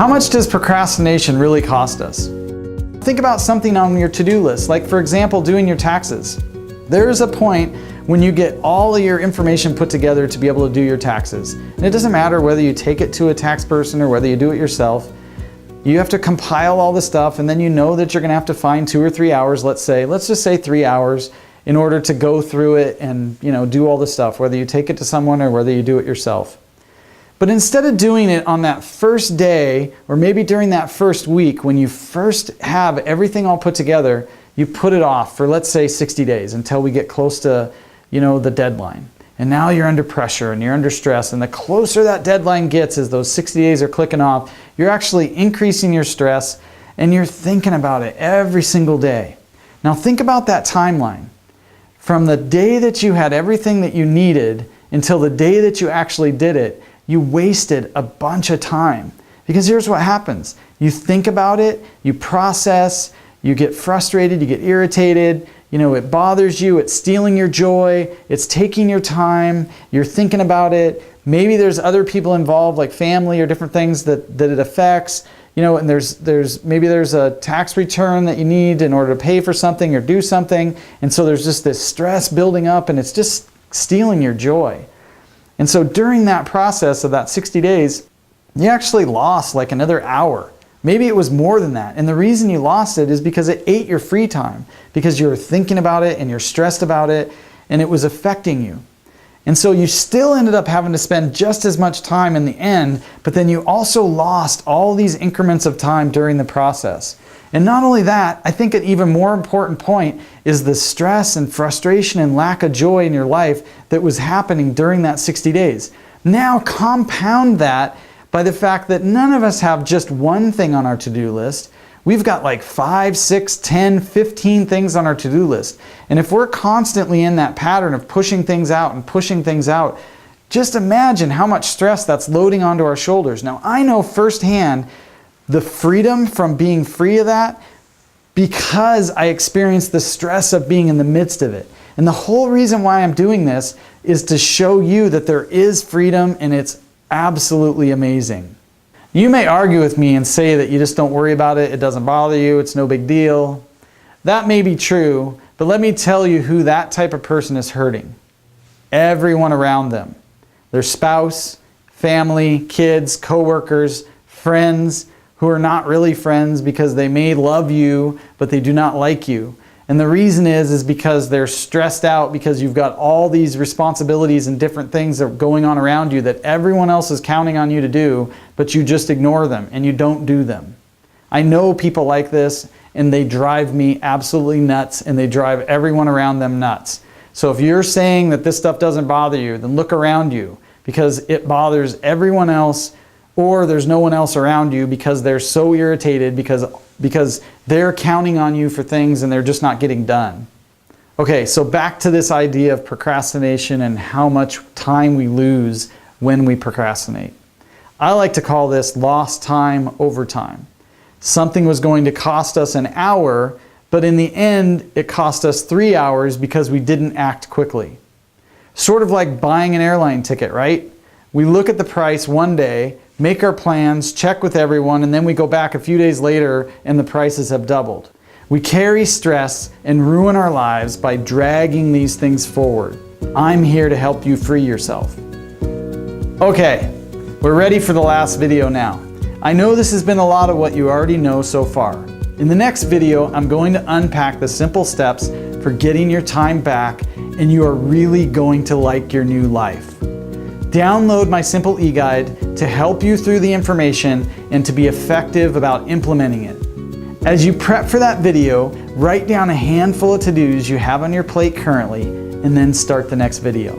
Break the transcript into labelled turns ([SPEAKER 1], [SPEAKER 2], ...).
[SPEAKER 1] How much does procrastination really cost us? Think about something on your to-do list, like for example, doing your taxes. There's a point when you get all of your information put together to be able to do your taxes. And it doesn't matter whether you take it to a tax person or whether you do it yourself. You have to compile all the stuff, and then you know that you're gonna have to find 2 or 3 hours, let's just say 3 hours, in order to go through it and do all the stuff, whether you take it to someone or whether you do it yourself. But instead of doing it on that first day, or maybe during that first week, when you first have everything all put together, you put it off for, let's say, 60 days until we get close to the deadline. And now you're under pressure and you're under stress, and the closer that deadline gets as those 60 days are clicking off, you're actually increasing your stress and you're thinking about it every single day. Now think about that timeline. From the day that you had everything that you needed until the day that you actually did it, you wasted a bunch of time. Because here's what happens. You think about it, you process, you get frustrated, you get irritated, it bothers you, it's stealing your joy, it's taking your time, you're thinking about it. Maybe there's other people involved, like family or different things that it affects. And maybe there's a tax return that you need in order to pay for something or do something. And so there's just this stress building up, and it's just stealing your joy. And so during that process of that 60 days, you actually lost like another hour. Maybe it was more than that. And the reason you lost it is because it ate your free time, because you were thinking about it and you're stressed about it and it was affecting you. And so you still ended up having to spend just as much time in the end, but then you also lost all these increments of time during the process. And not only that, I think an even more important point is the stress and frustration and lack of joy in your life that was happening during that 60 days. Now compound that by the fact that none of us have just one thing on our to-do list. We've got like 5, 6, 10, 15 things on our to-do list. And if we're constantly in that pattern of pushing things out and pushing things out, just imagine how much stress that's loading onto our shoulders. Now, I know firsthand the freedom from being free of that because I experienced the stress of being in the midst of it. And the whole reason why I'm doing this is to show you that there is freedom, and it's absolutely amazing. You may argue with me and say that you just don't worry about it, it doesn't bother you, it's no big deal. That may be true, but let me tell you who that type of person is hurting. Everyone around them. Their spouse, family, kids, coworkers, friends who are not really friends because they may love you, but they do not like you. And the reason is because they're stressed out because you've got all these responsibilities and different things that are going on around you that everyone else is counting on you to do, but you just ignore them and you don't do them. I know people like this, and they drive me absolutely nuts, and they drive everyone around them nuts. So if you're saying that this stuff doesn't bother you, then look around you, because it bothers everyone else, or there's no one else around you because they're so irritated because they're counting on you for things and they're just not getting done. Okay, so back to this idea of procrastination and how much time we lose when we procrastinate. I like to call this lost time over time. Something was going to cost us an hour, but in the end it cost us 3 hours because we didn't act quickly. Sort of like buying an airline ticket, right? We look at the price one day, make our plans, check with everyone, and then we go back a few days later and the prices have doubled. We carry stress and ruin our lives by dragging these things forward. I'm here to help you free yourself. Okay, we're ready for the last video now. I know this has been a lot of what you already know so far. In the next video, I'm going to unpack the simple steps for getting your time back, and you are really going to like your new life. Download my simple e-guide to help you through the information and to be effective about implementing it. As you prep for that video, write down a handful of to-dos you have on your plate currently, and then start the next video.